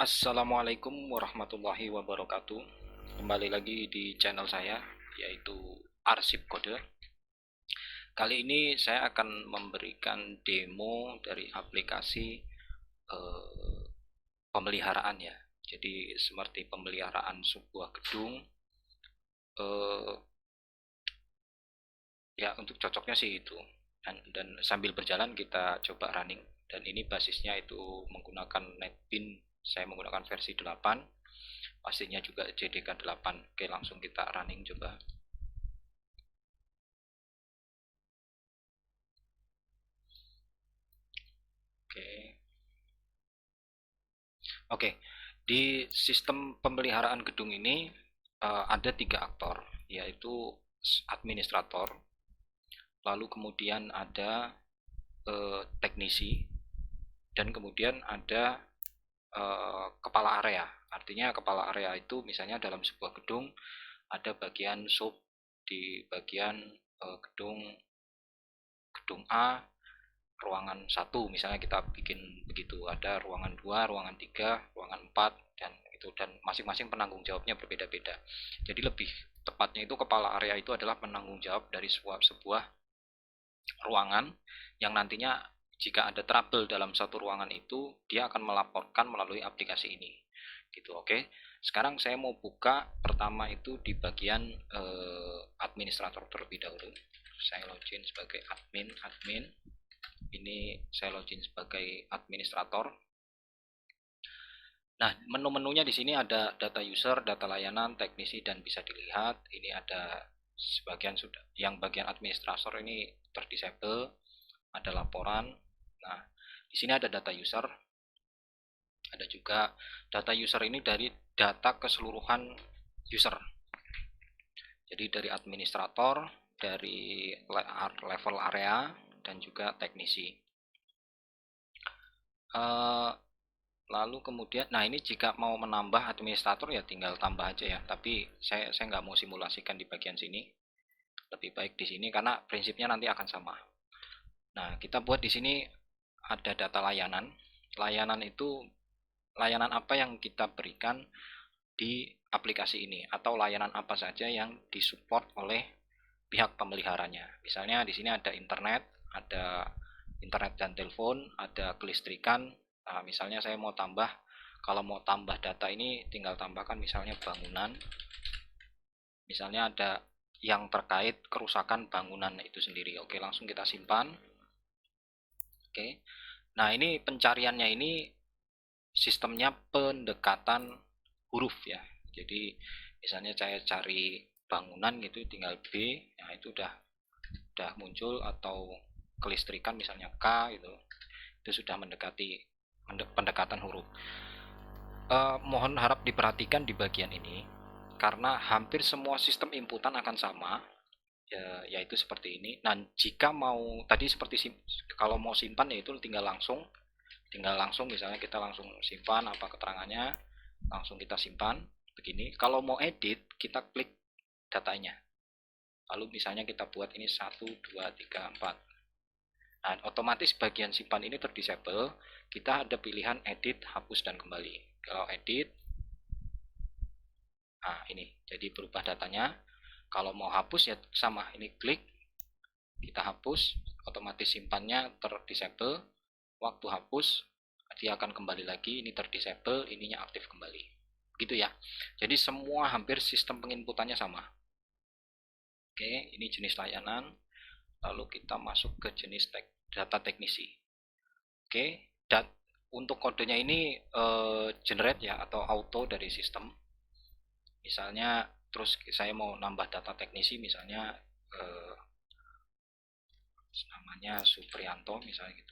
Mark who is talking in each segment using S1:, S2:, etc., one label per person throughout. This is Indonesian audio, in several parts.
S1: Assalamualaikum warahmatullahi wabarakatuh. Kembali lagi di channel saya, yaitu Arsip Kode. Kali ini saya akan memberikan demo dari aplikasi pemeliharaan ya. Jadi seperti pemeliharaan sebuah gedung. eh, ya untuk cocoknya sih itu. Dan sambil berjalan kita coba running. Dan ini basisnya itu menggunakan NetBeans. Saya menggunakan versi 8. Pastinya juga JDK 8. Oke, langsung kita running coba. Oke. Oke. Di sistem pemeliharaan gedung ini ada 3 aktor, yaitu administrator, lalu kemudian ada teknisi, dan kemudian ada kepala area. Artinya kepala area itu misalnya dalam sebuah gedung ada bagian sub di bagian gedung gedung A, ruangan 1 misalnya kita bikin begitu, ada ruangan 2, ruangan 3, ruangan 4, dan itu, dan masing-masing penanggung jawabnya berbeda-beda. Jadi lebih tepatnya itu kepala area itu adalah penanggung jawab dari sebuah ruangan yang nantinya jika ada trouble dalam satu ruangan itu dia akan melaporkan melalui aplikasi ini gitu. Oke, sekarang saya mau buka pertama itu di bagian administrator terlebih dahulu. Saya login sebagai admin. Ini saya login sebagai administrator. Nah, menu-menunya di sini ada data user, data layanan, teknisi, dan bisa dilihat ini ada sebagian sudah, yang bagian administrator ini terdisable, ada laporan. Nah, di sini ada data user, ada juga data user ini dari data keseluruhan user. Jadi dari administrator, dari level area, dan juga teknisi. Lalu kemudian, nah ini jika mau menambah administrator ya tinggal tambah aja ya. Tapi saya nggak mau simulasikan di bagian sini. Lebih baik di sini karena prinsipnya nanti akan sama. Nah, kita buat di sini ada data layanan. Layanan itu layanan apa yang kita berikan di aplikasi ini atau layanan apa saja yang disupport oleh pihak pemeliharanya. Misalnya di sini ada internet dan telepon, ada kelistrikan. Nah, misalnya saya mau tambah, kalau mau tambah data ini tinggal tambahkan misalnya bangunan. Misalnya ada yang terkait kerusakan bangunan itu sendiri. Oke, langsung kita simpan. Oke. Nah, ini pencariannya ini sistemnya pendekatan huruf ya. Jadi misalnya saya cari bangunan gitu tinggal B, nah itu udah muncul, atau kelistrikan misalnya K gitu. Itu sudah mendekati pendekatan huruf. Mohon harap diperhatikan di bagian ini karena hampir semua sistem inputan akan sama ya, yaitu seperti ini. Nah, jika mau tadi seperti kalau mau simpan ya itu tinggal langsung misalnya kita langsung simpan apa keterangannya, langsung kita simpan begini. Kalau mau edit kita klik datanya, lalu misalnya kita buat ini 1, 2, 3, 4. Nah, otomatis bagian simpan ini terdisable. Kita ada pilihan edit, hapus, dan kembali. Kalau edit, nah ini jadi berubah datanya. Kalau mau hapus ya sama, ini klik, kita hapus, otomatis simpannya terdisable. Waktu hapus dia akan kembali lagi, ini terdisable, ininya aktif kembali. Gitu ya. Jadi semua hampir sistem penginputannya sama. Oke, ini jenis layanan. Lalu kita masuk ke jenis data teknisi. Oke, dan untuk kodenya ini generate ya atau auto dari sistem. Misalnya terus saya mau nambah data teknisi, misalnya namanya Suprianto misalnya gitu.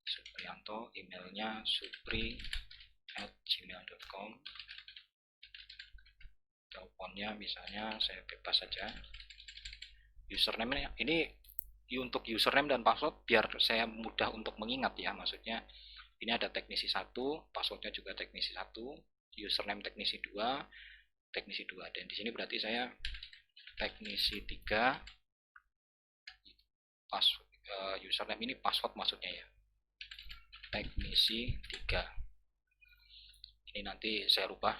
S1: Suprianto, emailnya supri@gmail.com. Teleponnya misalnya saya bebas saja. Username ini untuk username dan password biar saya mudah untuk mengingat ya, maksudnya ini ada teknisi 1, passwordnya juga teknisi 1, username teknisi 2, dan di sini berarti saya teknisi 3, username ini password maksudnya ya, teknisi 3. Ini nanti saya rubah.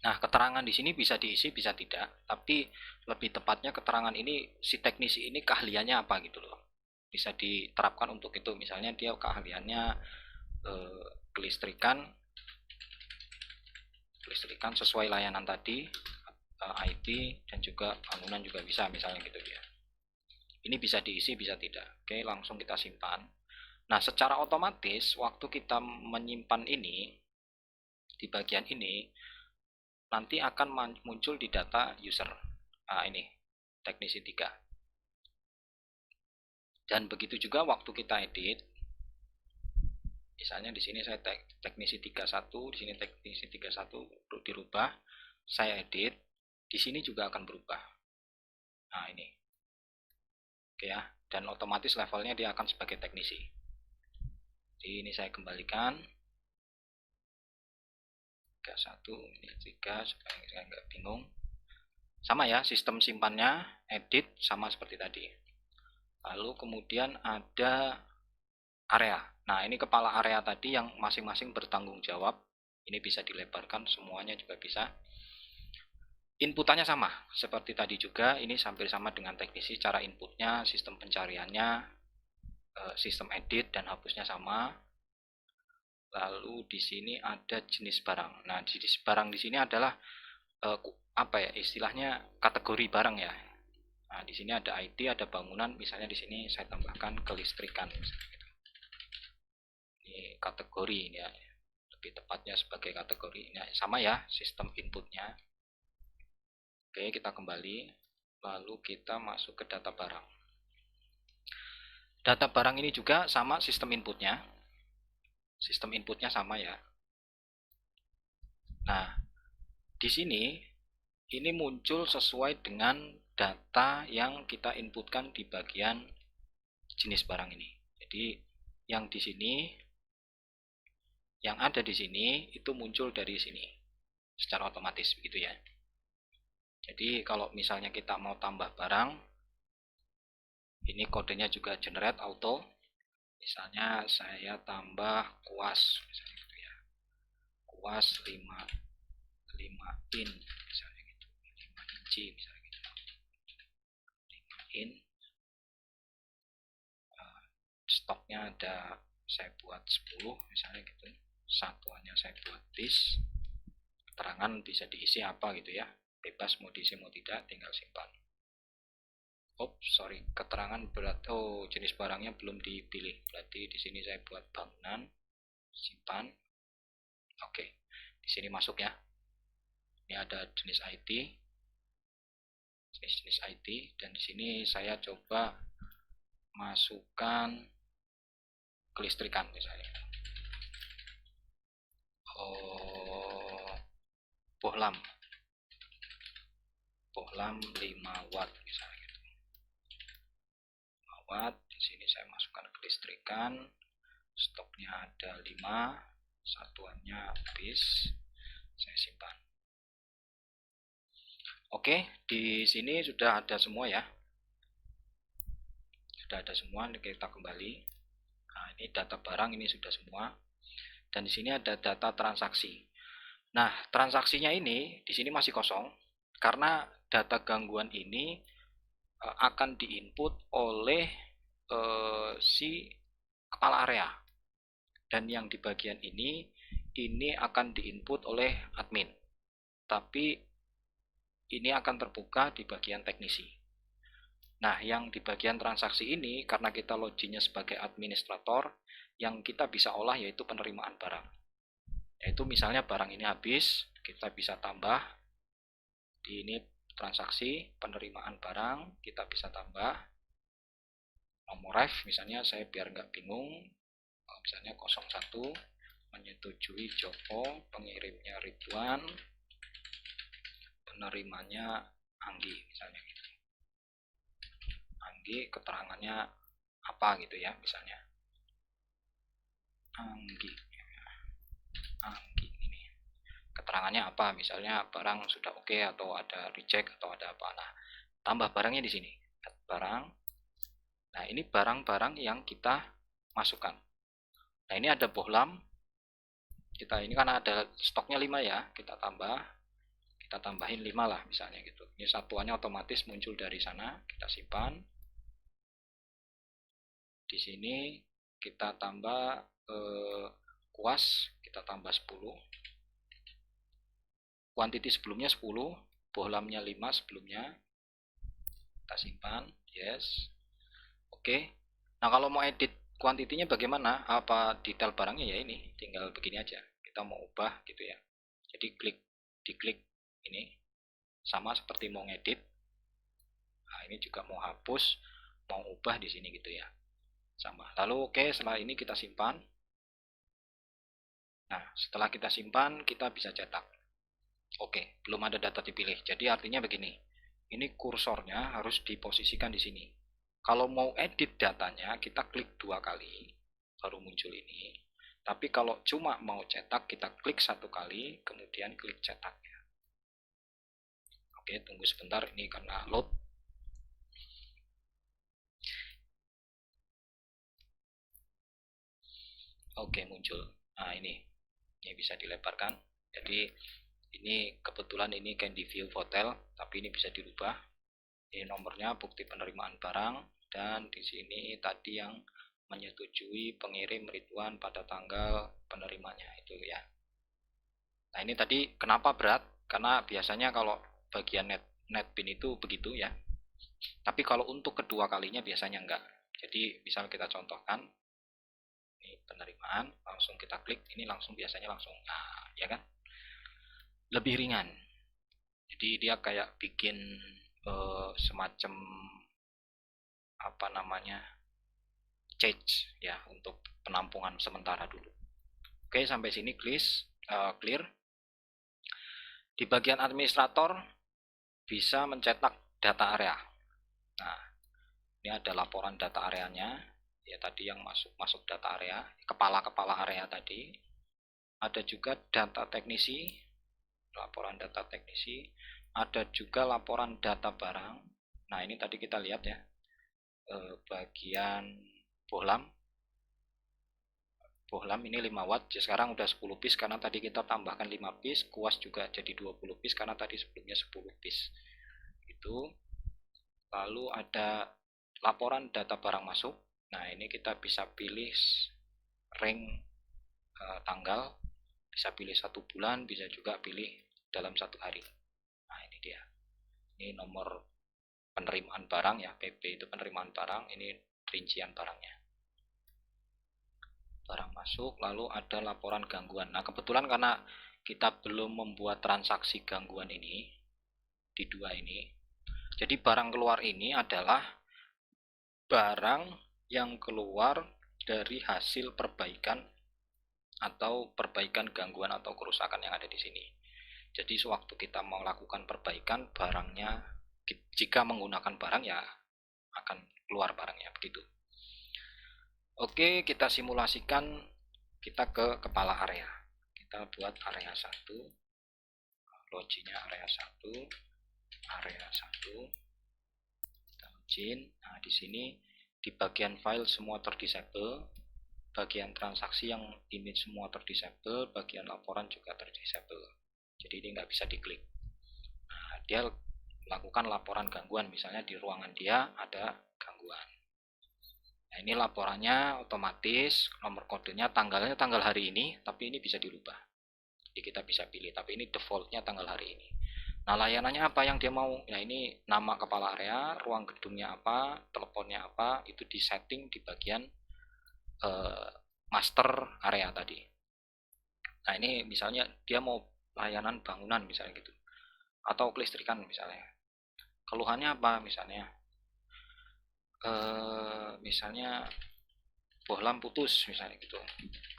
S1: Nah, keterangan di sini bisa diisi, bisa tidak. Tapi lebih tepatnya keterangan ini, si teknisi ini keahliannya apa gitu loh. Bisa diterapkan untuk itu. Misalnya dia keahliannya kelistrikan sesuai layanan tadi, IT dan juga bangunan juga bisa, misalnya gitu dia. Ini bisa diisi, bisa tidak. Oke, langsung kita simpan. Nah, secara otomatis waktu kita menyimpan ini di bagian ini nanti akan muncul di data user. Nah, ini teknisi 3. Dan begitu juga waktu kita edit. Misalnya di sini saya teknisi 31, di sini teknisi 31 dirubah, saya edit, di sini juga akan berubah. Nah, ini. Oke ya, dan otomatis levelnya dia akan sebagai teknisi. Jadi ini saya kembalikan 31, ini 3 supaya saya nggak bingung. Sama ya, sistem simpannya, edit sama seperti tadi. Lalu kemudian ada area. Nah, ini kepala area tadi yang masing-masing bertanggung jawab. Ini bisa dilebarkan, semuanya juga bisa. Inputannya sama, seperti tadi juga, ini hampir sama dengan teknisi. Cara inputnya, sistem pencariannya, sistem edit dan hapusnya sama. Lalu di sini ada jenis barang. Nah, jenis barang di sini adalah apa ya, istilahnya kategori barang ya. Nah, di sini ada IT, ada bangunan. Misalnya di sini saya tambahkan kelistrikan. Ini kategori ini ya. Lebih tepatnya sebagai kategori. Ini sama ya, sistem inputnya. Oke, kita kembali. Lalu kita masuk ke data barang. Data barang ini juga sama sistem inputnya. Sistem inputnya sama ya. Nah, di sini ini muncul sesuai dengan data yang kita inputkan di bagian jenis barang ini. Jadi yang di sini, yang ada di sini itu muncul dari sini secara otomatis begitu ya. Jadi kalau misalnya kita mau tambah barang, ini kodenya juga generate auto. Misalnya saya tambah kuas, misalnya gitu ya. Kuas 5 in, misalnya gitu. 5 inci, misalnya gitu. 5 in. Stoknya ada, saya buat 10, misalnya gitu. Satuannya saya buat bis. Keterangan bisa diisi apa gitu ya. Bebas mau diisi mau tidak, tinggal simpan. Sorry, keterangan berat. Oh, jenis barangnya belum dipilih. Berarti di sini saya buat bangunan, simpan. Oke, di sini masuk ya. Ini ada jenis IT, jenis IT, dan di sini saya coba masukkan kelistrikan misalnya. Oh, bohlam 5 watt misalnya gitu. 5 watt. Di sini saya masukkan kelistrikan. Stoknya ada 5, satuannya bis. Saya simpan. Oke, di sini sudah ada semua ya. Sudah ada semua, kita kembali. Nah, ini data barang ini sudah semua. Dan di sini ada data transaksi. Nah, transaksinya ini di sini masih kosong karena data gangguan ini akan diinput oleh si kepala area. Dan yang di bagian ini akan diinput oleh admin. Tapi ini akan terbuka di bagian teknisi. Nah, yang di bagian transaksi ini, karena kita loginnya sebagai administrator, yang kita bisa olah yaitu penerimaan barang. Yaitu misalnya barang ini habis, kita bisa tambah. Di ini transaksi, penerimaan barang, kita bisa tambah. Nomor ref, misalnya saya biar nggak bingung, misalnya 01, menyetujui Joko, pengirimnya Ridwan, penerimanya Anggi misalnya gitu. Anggi keterangannya apa gitu ya, misalnya Anggi ini keterangannya apa, misalnya barang sudah oke atau ada reject atau ada apa. Nah, tambah barangnya di sini, barang. Nah, ini barang-barang yang kita masukkan. Nah, ini ada bohlam Kita ini kan ada stoknya 5 ya, kita tambahin 5 lah misalnya gitu. Ini satuannya otomatis muncul dari sana, kita simpan. Di sini kita tambah kuas, kita tambah 10. Quantity sebelumnya 10, bohlamnya 5 sebelumnya. Kita simpan, yes. Oke. Nah, kalau mau edit kuantitinya bagaimana? Apa detail barangnya ya ini, tinggal begini aja. Kita mau ubah gitu ya. Jadi diklik ini sama seperti mau ngedit. Nah, ini juga mau hapus, mau ubah di sini gitu ya. Sama. Lalu oke, setelah ini kita simpan. Nah, setelah kita simpan, kita bisa cetak. Oke, belum ada data dipilih. Jadi artinya begini. Ini kursornya harus diposisikan di sini. Kalau mau edit datanya, kita klik 2 kali, baru muncul ini. Tapi kalau cuma mau cetak, kita klik 1 kali, kemudian klik cetak. Oke, tunggu sebentar, ini karena load. Oke, muncul. Nah, ini bisa dilebarkan. Jadi ini kebetulan ini Candy View Hotel, tapi ini bisa dirubah. Ini nomornya, bukti penerimaan barang, dan di sini tadi yang menyetujui pengirim Ridwan pada tanggal penerimanya itu ya. Nah, ini tadi kenapa berat? Karena biasanya kalau bagian netpin itu begitu ya. Tapi kalau untuk kedua kalinya biasanya enggak. Jadi misal kita contohkan, ini penerimaan, langsung kita klik, ini langsung biasanya langsung, nah, ya kan? Lebih ringan. Jadi dia kayak bikin semacam apa namanya, change ya untuk penampungan sementara dulu. Oke, sampai sini clear. Di bagian administrator bisa mencetak data area. Nah, ini ada laporan data areanya. Ya tadi yang masuk data area, kepala-kepala area tadi. Ada juga data teknisi, laporan data teknisi. Ada juga laporan data barang. Nah, ini tadi kita lihat ya, bagian bohlam ini 5 watt, sekarang udah 10 piece karena tadi kita tambahkan 5 piece, kuas juga jadi 20 piece karena tadi sebelumnya 10 piece. Itu. Lalu ada laporan data barang masuk. Nah, ini kita bisa pilih rank tanggal, bisa pilih 1 bulan, bisa juga pilih dalam 1 hari. Nah, ini dia. Ini nomor penerimaan barang ya, PP itu penerimaan barang, ini rincian barangnya. Barang masuk, lalu ada laporan gangguan. Nah, kebetulan karena kita belum membuat transaksi gangguan ini di 2 ini, jadi barang keluar ini adalah barang yang keluar dari hasil perbaikan atau perbaikan gangguan atau kerusakan yang ada di sini. Jadi sewaktu kita mau lakukan perbaikan barangnya, jika menggunakan barang ya akan keluar barangnya begitu. Oke, kita simulasikan, kita ke kepala area. Kita buat area 1, loginya area 1, area 1. Kita login. Nah, di sini di bagian file semua terdisable, bagian transaksi yang image semua terdisable, bagian laporan juga terdisable. Jadi ini nggak bisa diklik. Nah, dia lakukan laporan gangguan, misalnya di ruangan dia ada gangguan. Nah, ini laporannya otomatis, nomor kodenya tanggalnya tanggal hari ini, tapi ini bisa dirubah. Jadi kita bisa pilih, tapi ini defaultnya tanggal hari ini. Nah, layanannya apa yang dia mau? Nah, ini nama kepala area, ruang gedungnya apa, teleponnya apa, itu disetting di bagian master area tadi. Nah, ini misalnya dia mau layanan bangunan misalnya gitu, atau kelistrikan misalnya. Keluhannya apa misalnya? Misalnya bohlam putus misalnya gitu,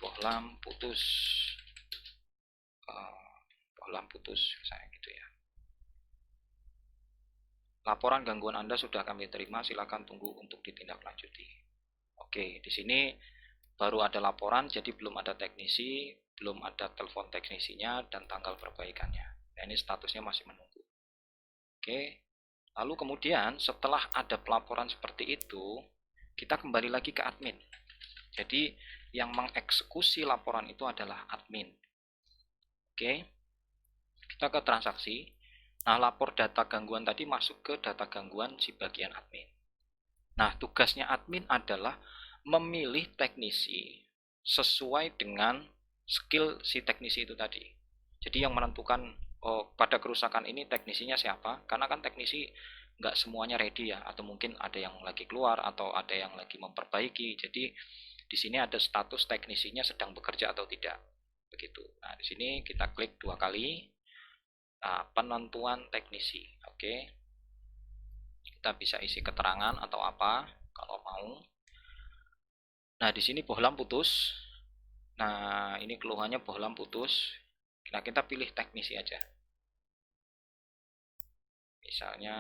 S1: bohlam putus misalnya gitu ya. Laporan gangguan Anda sudah kami terima, silakan tunggu untuk ditindaklanjuti. Oke, di sini baru ada laporan, jadi belum ada teknisi, belum ada telepon teknisinya dan tanggal perbaikannya. Nah, ini statusnya masih menunggu. Oke, lalu kemudian setelah ada pelaporan seperti itu, kita kembali lagi ke admin. Jadi yang mengeksekusi laporan itu adalah admin. Oke, kita ke transaksi. Nah, lapor data gangguan tadi masuk ke data gangguan si bagian admin. Nah, tugasnya admin adalah memilih teknisi sesuai dengan skill si teknisi itu tadi. Jadi yang menentukan pada kerusakan ini teknisinya siapa, karena kan teknisi nggak semuanya ready ya, atau mungkin ada yang lagi keluar atau ada yang lagi memperbaiki. Jadi di sini ada status teknisinya sedang bekerja atau tidak. Begitu. Nah, di sini kita klik 2 kali. Nah, penentuan teknisi. Oke. Kita bisa isi keterangan atau apa kalau mau. Nah, di sini bohlam putus. Nah, ini keluhannya bohlam putus. Nah, kita pilih teknisi aja. Misalnya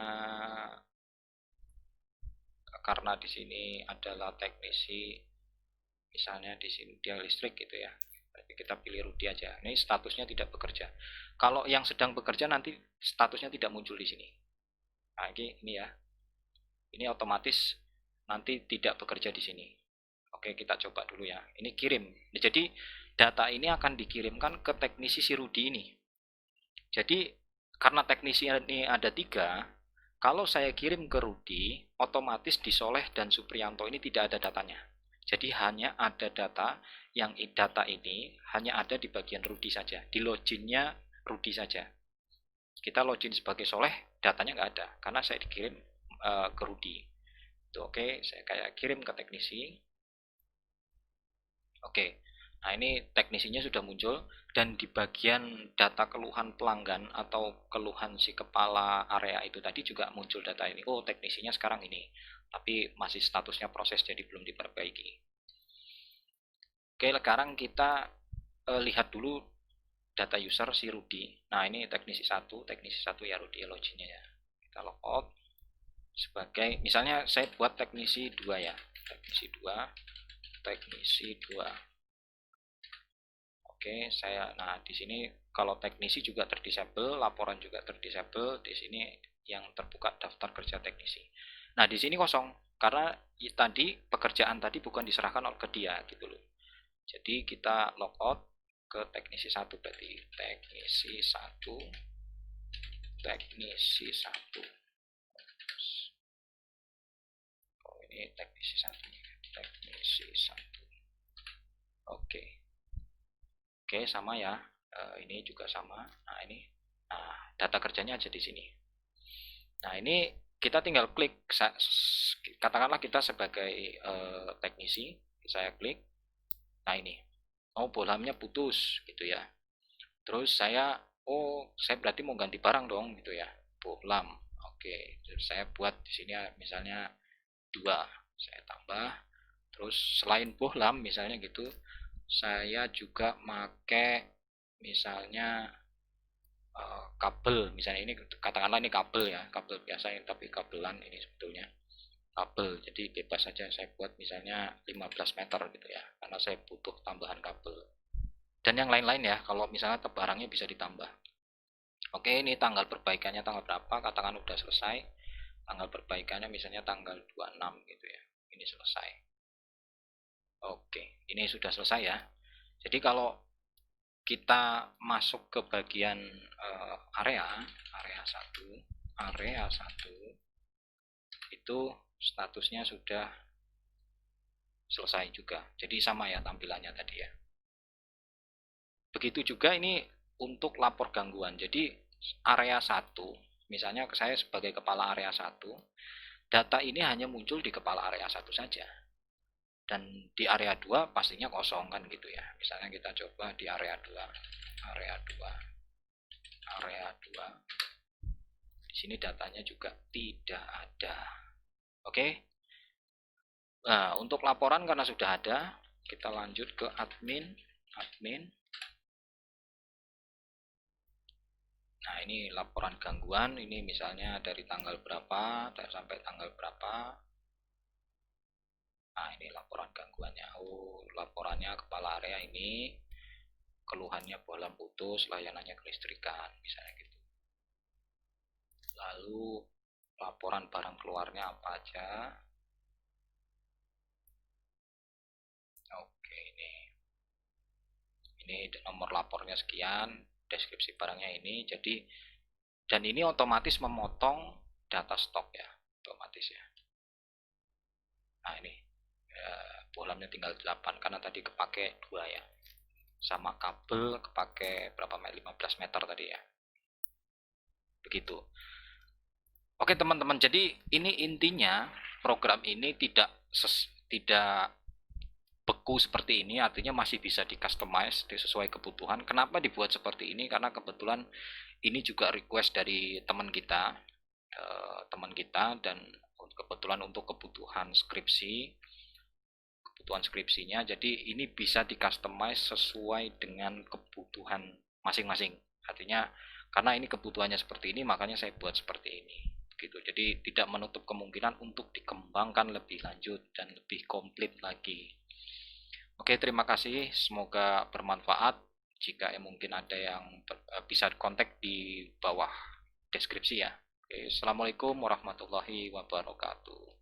S1: karena di sini adalah teknisi, misalnya di sini dia listrik gitu ya. Tapi kita pilih Rudi aja. Ini statusnya tidak bekerja. Kalau yang sedang bekerja nanti statusnya tidak muncul di sini. Nah, ini ya. Ini otomatis nanti tidak bekerja di sini. Oke, kita coba dulu ya. Ini kirim. Jadi data ini akan dikirimkan ke teknisi si Rudi ini. Jadi karena teknisi ini ada 3, kalau saya kirim ke Rudi, otomatis di Soleh dan Supriyanto ini tidak ada datanya. Jadi hanya ada data, yang data ini hanya ada di bagian Rudi saja. Di loginnya Rudi saja. Kita login sebagai Soleh, datanya nggak ada, karena saya dikirim ke Rudi. Itu oke, saya kayak kirim ke teknisi. Oke, nah ini teknisinya sudah muncul, dan di bagian data keluhan pelanggan atau keluhan si kepala area itu tadi juga muncul data ini. Oh, teknisinya sekarang ini, tapi masih statusnya proses jadi belum diperbaiki. Oke, sekarang kita lihat dulu data user si Rudi. Nah, ini teknisi satu ya Rudi loginnya ya. Kita logout sebagai, misalnya saya buat teknisi 2 ya. Teknisi 2. Oke, nah di sini kalau teknisi juga terdisable, laporan juga terdisable, di sini yang terbuka daftar kerja teknisi. Nah, di sini kosong karena tadi pekerjaan tadi bukan diserahkan ke dia gitu loh. Jadi kita logout ke teknisi 1 berarti teknisi 1. Oh, ini teknisi 1. Oke. Oke, sama ya. Ini juga sama. Nah, ini. Nah, data kerjanya ada di sini. Nah, ini kita tinggal klik. Katakanlah kita sebagai teknisi, saya klik. Nah, ini. Oh, bohlamnya putus gitu ya. Terus saya berarti mau ganti barang dong gitu ya. Bohlam. Oke, terus saya buat di sini misalnya 2. Saya tambah. Terus selain bohlam misalnya gitu, saya juga pakai misalnya kabel, misalnya ini katakanlah ini kabel ya, kabel biasa ini tapi kabelan ini sebetulnya kabel, jadi bebas saja saya buat misalnya 15 meter gitu ya, karena saya butuh tambahan kabel dan yang lain-lain ya, kalau misalnya barangnya bisa ditambah. Oke, ini tanggal perbaikannya tanggal berapa, katakan udah selesai, tanggal perbaikannya misalnya tanggal 26 gitu ya, ini selesai. Oke, ini sudah selesai ya. Jadi kalau kita masuk ke bagian area 1 itu statusnya sudah selesai juga. Jadi sama ya tampilannya tadi ya. Begitu juga ini untuk lapor gangguan. Jadi area 1, misalnya saya sebagai kepala area 1, data ini hanya muncul di kepala area 1 saja. Dan di area 2 pastinya kosong kan gitu ya. Misalnya kita coba di area 2. Di sini datanya juga tidak ada. Oke. Nah, untuk laporan karena sudah ada, kita lanjut ke admin. Nah, ini laporan gangguan, ini misalnya dari tanggal berapa sampai tanggal berapa. Nah, ini laporan gangguannya. Oh, laporannya kepala area ini, keluhannya bohlam putus, layanannya kelistrikan, misalnya gitu. Lalu laporan barang keluarnya apa aja. Oke, ini nomor lapornya sekian. deskripsi barangnya ini. Jadi dan ini otomatis memotong data stok ya, otomatis ya. Nah ini bohlamnya tinggal 8 karena tadi kepake 2 ya, sama kabel kepake berapa meter, 15 meter tadi ya, begitu. Oke teman-teman, jadi ini intinya program ini tidak beku seperti ini, artinya masih bisa di customize sesuai kebutuhan. Kenapa dibuat seperti ini? Karena kebetulan ini juga request dari teman kita, dan kebetulan untuk kebutuhan skripsinya, jadi ini bisa di customize sesuai dengan kebutuhan masing-masing. Artinya karena ini kebutuhannya seperti ini, makanya saya buat seperti ini gitu. Jadi tidak menutup kemungkinan untuk dikembangkan lebih lanjut dan lebih komplit lagi. Oke, terima kasih, semoga bermanfaat. Jika mungkin ada yang bisa kontak di bawah deskripsi ya. Oke, assalamualaikum warahmatullahi wabarakatuh.